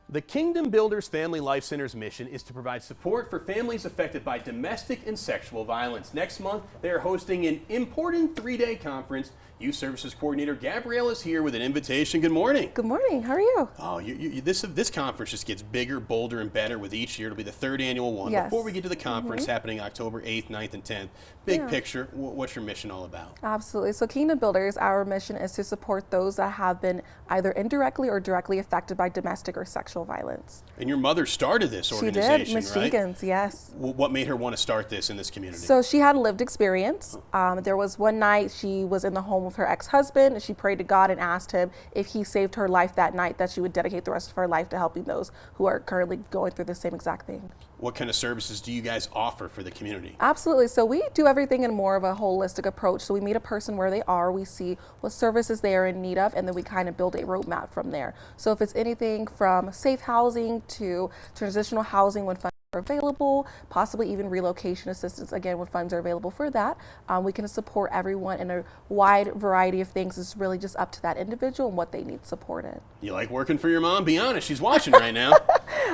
The Kingdom Builders Family Life Center's mission is to provide support for families affected by domestic and sexual violence. Next month, they are hosting an important 3-day conference. Youth Services Coordinator Gabrielle is here with an invitation. Good morning. Good morning. How are you? Oh, this conference just gets bigger, bolder, and better with each year. It'll be the 3rd annual one. Yes. Before we get to the conference happening October 8th, 9th, and 10th, big picture, what's your mission all about? Absolutely. So Kingdom Builders, our mission is to support those that have been either indirectly or directly affected by domestic or sexual violence. And your mother started this organization, She did, Ms. right? Jenkins, yes. What made her want to start this in this community? So she had lived experience. There was one night she was in the home with her ex-husband, and she prayed to God and asked him if he saved her life that night, that she would dedicate the rest of her life to helping those who are currently going through the same exact thing. What kind of services do you guys offer for the community? Absolutely. So we do everything in more of a holistic approach. So we meet a person where they are, we see what services they are in need of, and then we kind of build a roadmap from there. So if it's anything from safe housing to transitional housing when funds are available, possibly even relocation assistance, again, when funds are available for that, we can support everyone in a wide variety of things. It's really just up to that individual and what they need supported. You like working for your mom? Be honest, she's watching right now.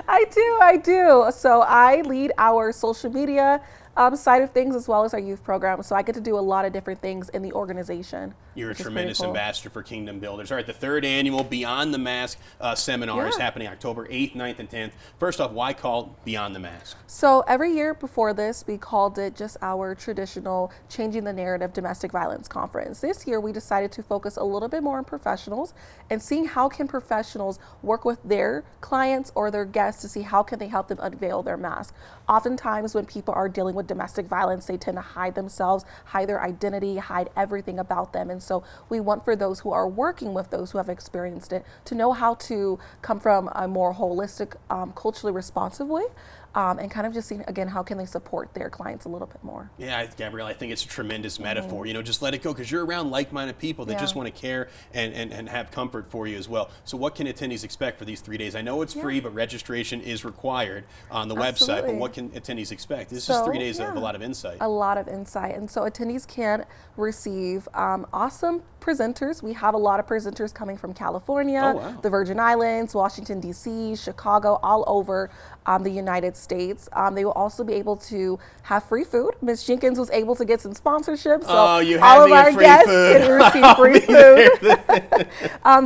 I do. So I lead our social media side of things as well as our youth program. So I get to do a lot of different things in the organization. You're a tremendous ambassador for Kingdom Builders. All right, the 3rd annual Beyond the Mask seminar is happening October 8th, 9th, and 10th. First off, why call Beyond the Mask? So every year before this, we called it just our traditional Changing the Narrative Domestic Violence Conference. This year, we decided to focus a little bit more on professionals and seeing how can professionals work with their clients or their guests to see how can they help them unveil their mask. Oftentimes when people are dealing with domestic violence, they tend to hide themselves, hide their identity, hide everything about them. And so we want for those who are working with those who have experienced it to know how to come from a more holistic, culturally responsive way. And kind of just seeing, again, how can they support their clients a little bit more. Yeah, Gabrielle, I think it's a tremendous metaphor. You know, just let it go because you're around like-minded people that just want to care and have comfort for you as well. So what can attendees expect for these 3 days? I know it's free, but registration is required on the website. But what can attendees expect? This is 3 days of a lot of insight. A lot of insight. And so attendees can receive awesome presenters. We have a lot of presenters coming from California, the Virgin Islands, Washington, D.C., Chicago, all over the United States. They will also be able to have free food. Ms. Jenkins was able to get some sponsorships, so all of our guests can receive free food.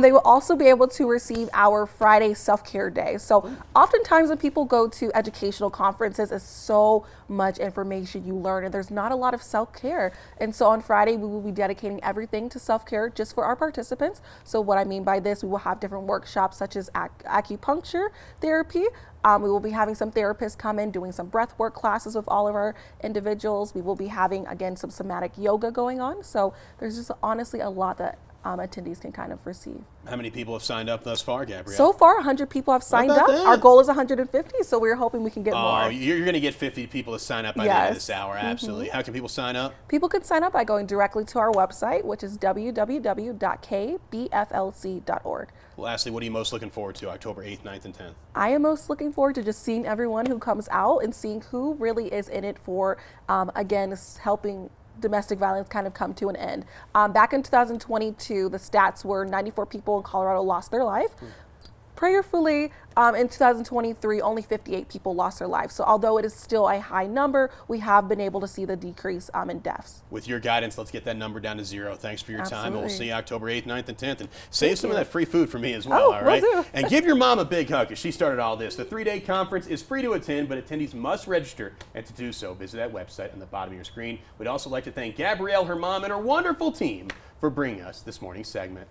They will also be able to receive our Friday self-care day. So oftentimes when people go to educational conferences, it's so much information you learn, and there's not a lot of self-care. And so on Friday, we will be dedicating everything to self-care just for our participants. So what I mean by this, we will have different workshops such as acupuncture therapy. We will be having some therapists come in, doing some breath work classes with all of our individuals. We will be having, again, some somatic yoga going on. So there's just honestly a lot that attendees can kind of receive. How many people have signed up thus far, Gabrielle? So far, 100 people have signed up. Our goal is 150, so we're hoping we can get more. Oh, you're going to get 50 people to sign up by the end of this hour, absolutely. How can people sign up? People can sign up by going directly to our website, which is www.kbflc.org. Lastly, what are you most looking forward to October 8th, 9th, and 10th? I am most looking forward to just seeing everyone who comes out and seeing who really is in it for, again, helping domestic violence kind of come to an end. Back in 2022, the stats were 94 people in Colorado lost their life. Prayerfully, in 2023, only 58 people lost their lives. So although it is still a high number, we have been able to see the decrease in deaths. With your guidance, let's get that number down to 0. Thanks for your time. And we'll see you October 8th, 9th, and 10th. And save some of that free food for me as well, all right? And give your mom a big hug because she started all this. The 3-day conference is free to attend, but attendees must register. And to do so, visit that website on the bottom of your screen. We'd also like to thank Gabrielle, her mom, and her wonderful team for bringing us this morning's segment.